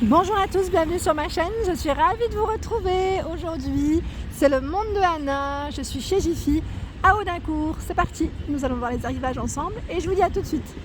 Bonjour à tous, bienvenue sur ma chaîne, je suis ravie de vous retrouver. Aujourd'hui, c'est le monde de Anna, je suis chez Jiffy à Audincourt. C'est parti, nous allons voir les arrivages ensemble et je vous dis à tout de suite.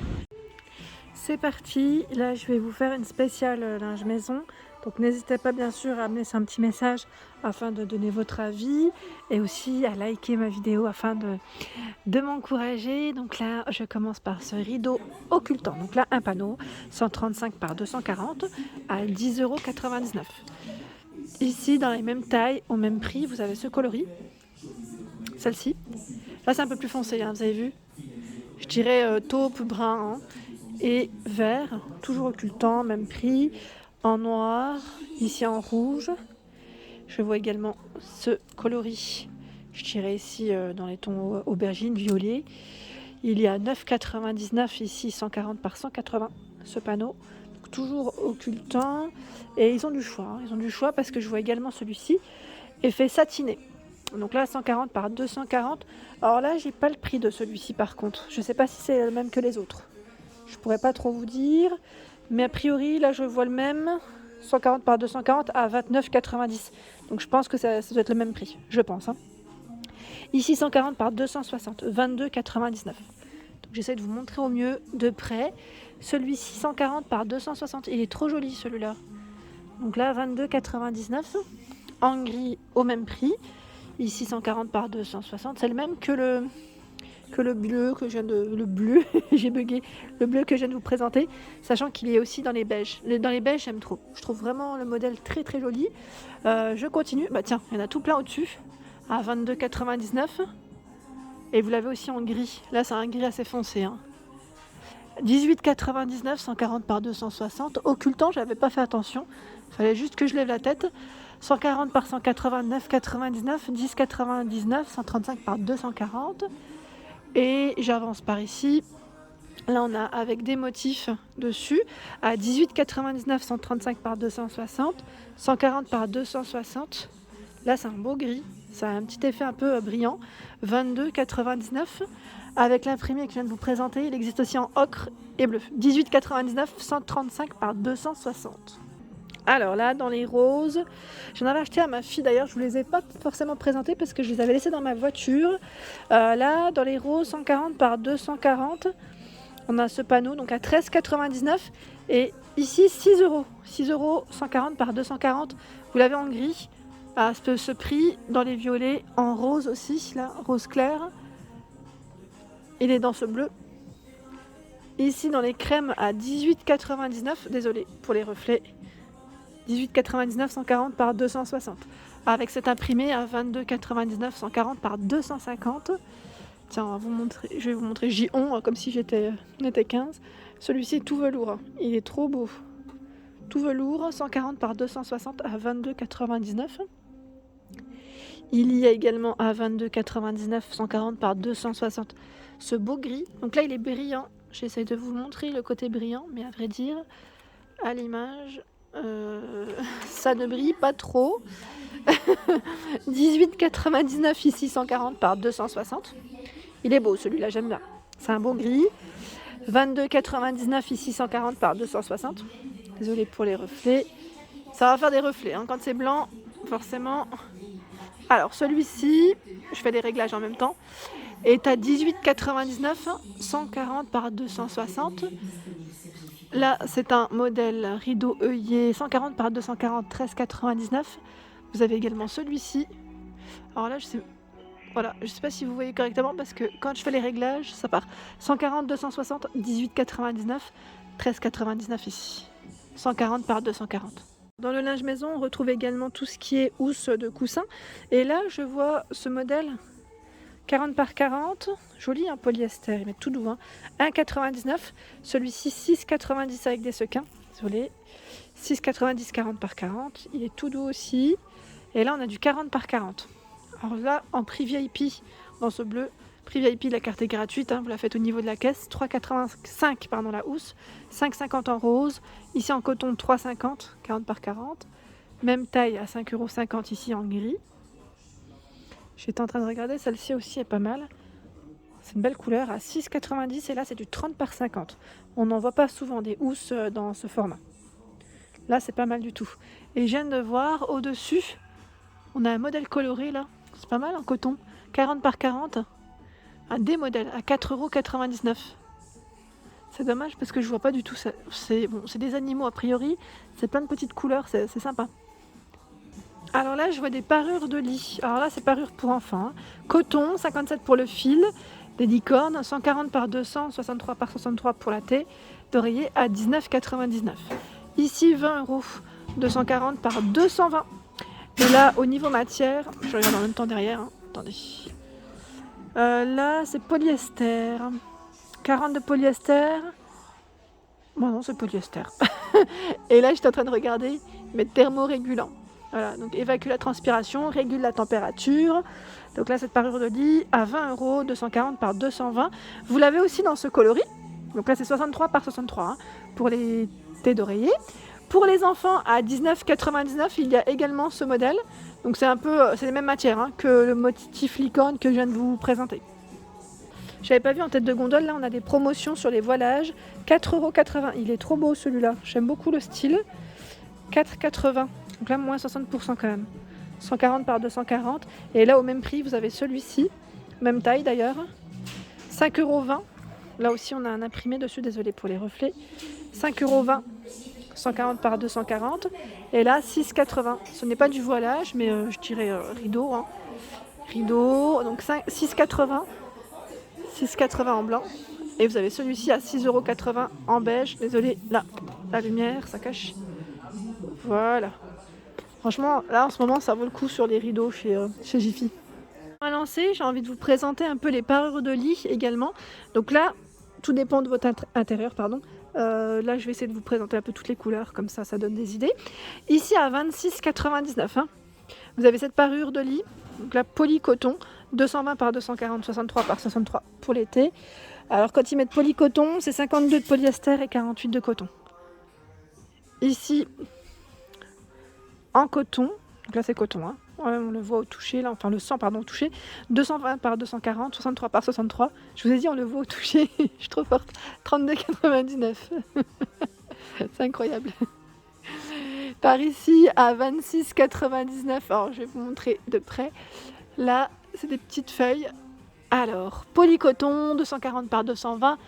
C'est parti, là je vais vous faire une spéciale linge maison. Donc n'hésitez pas bien sûr à me laisser un petit message afin de donner votre avis et aussi à liker ma vidéo afin de m'encourager. Donc là je commence par ce rideau occultant. Donc là un panneau 135 par 240 à 10,99 €. Ici dans les mêmes tailles, au même prix, vous avez ce coloris. Celle-ci. Là c'est un peu plus foncé, hein, vous avez vu. Je dirais taupe, brun, hein, et vert, toujours occultant, même prix. En noir, ici en rouge. Je vois également ce coloris, je dirais ici dans les tons aubergine, violet. Il y a 9,99 € ici, 140 par 180 ce panneau. Donc, toujours occultant. Et ils ont du choix, hein. Ils ont du choix parce que je vois également celui-ci, effet satiné. Donc là, 140 par 240. Alors là, j'ai pas le prix de celui-ci par contre. Je sais pas si c'est le même que les autres. Je pourrais pas trop vous dire. Mais a priori, là, je vois le même. 140 par 240 à 29,90 €. Donc je pense que ça doit être le même prix. Je pense. Hein. Ici, 140 par 260. 22,99 €. Donc j'essaie de vous montrer au mieux de près. Celui-ci, 140 par 260. Il est trop joli celui-là. Donc là, 22,99 €. En gris, au même prix. Ici, 140 par 260. C'est le même que le bleu que je viens de... Le bleu, j'ai bugué. Le bleu que je viens de vous présenter, sachant qu'il est aussi dans les beiges. Dans les beiges, j'aime trop. Je trouve vraiment le modèle très très joli. Je continue. Bah tiens, il y en a tout plein au-dessus, à 22,99 €. Et vous l'avez aussi en gris. Là, c'est un gris assez foncé. Hein. 18,99 €, 140 par 260. Occultant, j'avais pas fait attention. Il fallait juste que je lève la tête. 140 par 189,99 €, 10,99 €, 135 par 240. Et j'avance par ici. Là, on a avec des motifs dessus à 18,99 €, 135 par 260, 140 par 260. Là, c'est un beau gris. Ça a un petit effet un peu brillant. 22,99 € avec l'imprimé que je viens de vous présenter. Il existe aussi en ocre et bleu. 18,99 €, 135 par 260. Alors là, dans les roses, j'en avais acheté à ma fille d'ailleurs, je ne vous les ai pas forcément présentés parce que je les avais laissés dans ma voiture. Là, dans les roses, 140 par 240, on a ce panneau donc à 13,99 € et ici 6 €. 6 €, 140 par 240, vous l'avez en gris, à ce prix, dans les violets, en rose aussi, là, rose clair. Il est dans ce bleu. Ici, dans les crèmes, à 18,99 €, désolé pour les reflets. 18,99 €, 140 par 260. Avec cet imprimé à 22,99 €, 140 par 250. Tiens, je vais vous montrer J-on comme si on était 15. Celui-ci est tout velours. Hein. Il est trop beau. Tout velours, 140 par 260 à 22,99 €. Il y a également à 22,99 €, 140 par 260 ce beau gris. Donc là, il est brillant. J'essaie de vous montrer le côté brillant, mais à vrai dire, à l'image... ça ne brille pas trop. 18,99 € ici, 140 par 260. Il est beau celui-là, j'aime bien. C'est un beau gris. 22,99 € ici, 140 par 260. Désolée pour les reflets. Ça va faire des reflets hein, quand c'est blanc, forcément. Alors celui-ci, je fais des réglages en même temps, est à 18,99 €, 140 par 260. Là, c'est un modèle rideau œillet 140 par 240, 13,99 €. Vous avez également celui-ci. Alors là, je sais pas si vous voyez correctement parce que quand je fais les réglages, ça part 140, 260, 18,99 €, 13,99 € ici. 140 par 240. Dans le linge maison, on retrouve également tout ce qui est housse de coussin. Et là, je vois ce modèle 40 par 40, joli, un polyester, il met tout doux, hein. 1,99 €, celui-ci 6,90 € avec des sequins, désolé, 6,90 €, 40 par 40, il est tout doux aussi. Et là on a du 40 par 40. Alors là, en prix VIP, dans ce bleu, prix VIP, la carte est gratuite, hein, vous la faites au niveau de la caisse, 3,85 € la housse, 5,50 € en rose, ici en coton 3,50 €, 40 par 40, même taille à 5,50 € ici en gris. J'étais en train de regarder, celle-ci aussi est pas mal. C'est une belle couleur à 6,90 € et là c'est du 30 par 50. On n'en voit pas souvent des housses dans ce format. Là, c'est pas mal du tout. Et je viens de voir au-dessus, on a un modèle coloré là. C'est pas mal en coton. 40 par 40. Un des modèles à 4,99 €. C'est dommage parce que je vois pas du tout ça. C'est bon, c'est des animaux a priori. C'est plein de petites couleurs, c'est sympa. Alors là, je vois des parures de lit. Alors là, c'est parures pour enfants. Hein. Coton, 57 pour le fil. Des licornes, 140 par 200, 63 par 63 pour la thé. D'oreiller à 19,99 €. Ici, 20 €. 240 par 220. Et là, au niveau matière, je regarde en même temps derrière. Hein. Attendez. Là, c'est polyester. 40 de polyester. Bon, non, c'est polyester. Et là, j'étais en train de regarder mes thermorégulants. Voilà, donc évacue la transpiration, régule la température. Donc là, cette parure de lit à 20 €, 240 par 220. Vous l'avez aussi dans ce coloris. Donc là, c'est 63 par 63 hein, pour les thés d'oreiller. Pour les enfants, à 19,99 €, il y a également ce modèle. Donc c'est les mêmes matières hein, que le motif licorne que je viens de vous présenter. J'avais pas vu en tête de gondole, là on a des promotions sur les voilages. 4,80 €. Il est trop beau celui-là. J'aime beaucoup le style. 4,80 €. Donc là, moins 60% quand même. 140 par 240. Et là, au même prix, vous avez celui-ci. Même taille d'ailleurs. 5,20 €. Là aussi, on a un imprimé dessus. Désolé pour les reflets. 5,20 €. 140 par 240. Et là, 6,80 €. Ce n'est pas du voilage, mais je dirais rideau. Hein. Rideau. Donc 6,80 €. 6,80 € en blanc. Et vous avez celui-ci à 6,80 € en beige. Désolé, là, la lumière, ça cache. Voilà. Franchement, là en ce moment, ça vaut le coup sur les rideaux chez Jiffy. On va lancer, j'ai envie de vous présenter un peu les parures de lit également. Donc là, tout dépend de votre intérieur, pardon. Là, je vais essayer de vous présenter un peu toutes les couleurs, comme ça donne des idées. Ici, à 26,99 €, hein, vous avez cette parure de lit. Donc là, polycoton, 220 par 240, 63 par 63 pour l'été. Alors, quand ils mettent polycoton, c'est 52 de polyester et 48 de coton. Ici, en coton, donc là c'est coton, hein. Ouais, on le voit au toucher, là, enfin le sent pardon au toucher, 220 par 240, 63 par 63, je vous ai dit on le voit au toucher, je suis trop forte, 32,99 €, c'est incroyable. Par ici à 26,99 €, alors je vais vous montrer de près, là c'est des petites feuilles, alors polycoton, 240 par 220,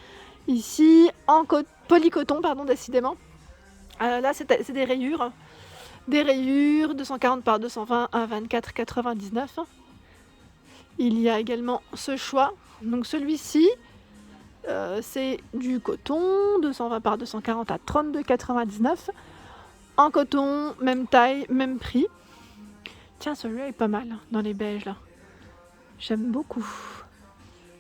ici en polycoton pardon décidément, là c'est des rayures. Des rayures, 240 par 220 à 24,99 €. Il y a également ce choix. Donc celui-ci, c'est du coton, 220 par 240 à 32,99 €. En coton, même taille, même prix. Tiens, celui-là est pas mal dans les beiges là. J'aime beaucoup.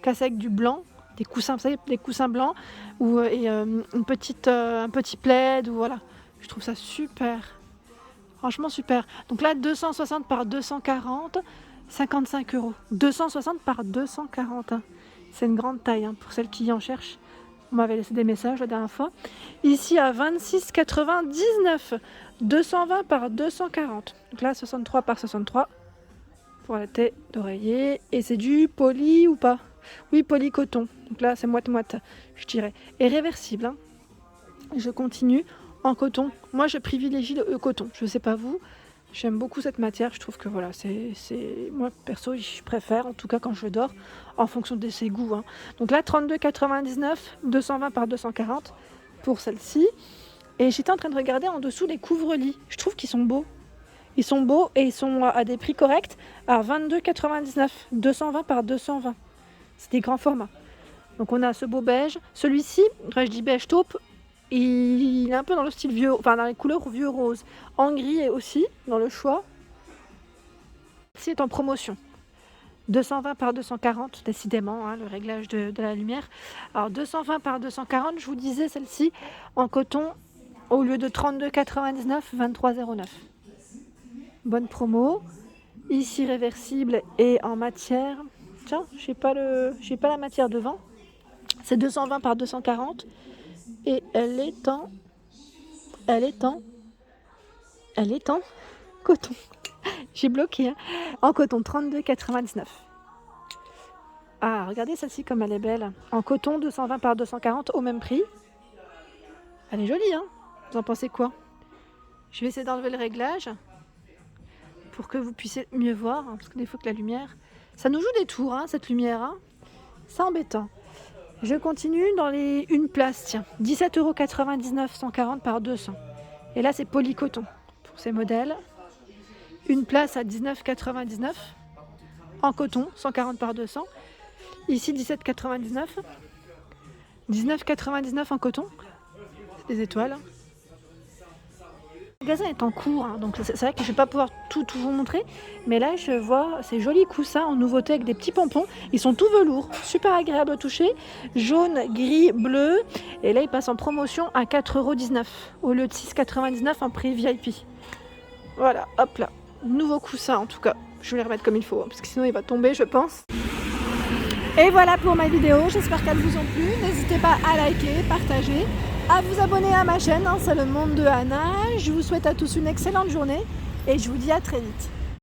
Casse avec du blanc, des coussins, vous savez, des coussins blancs ou un petit plaid ou voilà. Je trouve ça super. Franchement super. Donc là 260 par 240, 55 €. 260 par 240. Hein. C'est une grande taille hein, pour celles qui en cherchent. On m'avait laissé des messages la dernière fois. Ici à 26,99. 220 par 240. Donc là 63 par 63 pour la thé d'oreiller. Et c'est du poly ou pas? Oui, polycoton. Donc là c'est moite-moite, je dirais. Et réversible. Hein. Je continue. En coton, moi je privilégie le coton, je sais pas vous, j'aime beaucoup cette matière, je trouve que voilà, moi perso je préfère, en tout cas quand je dors, en fonction de ses goûts. Hein. Donc là 32,99, 220 par 240 pour celle-ci. Et j'étais en train de regarder en dessous les couvre-lits, je trouve qu'ils sont beaux. Ils sont beaux et ils sont à des prix corrects, à 22,99, 220 par 220. C'est des grands formats. Donc on a ce beau beige, celui-ci, je dis beige taupe, il est un peu dans le style vieux, enfin dans les couleurs vieux rose. En gris aussi, dans le choix. Celle-ci est en promotion. 220 par 240, décidément, hein, le réglage de la lumière. Alors 220 par 240, je vous disais celle-ci, en coton, au lieu de 32,99, 23,09. Bonne promo. Ici réversible et en matière. Tiens, je n'ai pas la matière devant. C'est 220 par 240. Et elle est en coton. J'ai bloqué. Hein. En coton, 32,99. Ah, regardez celle-ci comme elle est belle. En coton, 220 par 240 au même prix. Elle est jolie, hein? Vous en pensez quoi? Je vais essayer d'enlever le réglage pour que vous puissiez mieux voir, hein, parce que des fois que la lumière, ça nous joue des tours, hein, cette lumière, hein. C'est embêtant. Je continue dans les une place, tiens, 17,99 €, 140 par 200. Et là c'est polycoton pour ces modèles. Une place à 19,99 € en coton, 140 par 200. Ici 17,99 €. 19,99 € en coton. C'est des étoiles. Le magasin est en cours, hein, donc c'est vrai que je ne vais pas pouvoir tout vous montrer. Mais là, je vois ces jolis coussins en nouveauté avec des petits pompons. Ils sont tout velours, super agréables au toucher. Jaune, gris, bleu. Et là, ils passent en promotion à 4,19 € au lieu de 6,99 € en prix VIP. Voilà, hop là. Nouveau coussin en tout cas. Je vais les remettre comme il faut, hein, parce que sinon il va tomber, je pense. Et voilà pour ma vidéo, j'espère qu'elles vous ont plu. N'hésitez pas à liker, partager, à vous abonner à ma chaîne, hein, c'est le monde de Anna. Je vous souhaite à tous une excellente journée et je vous dis à très vite.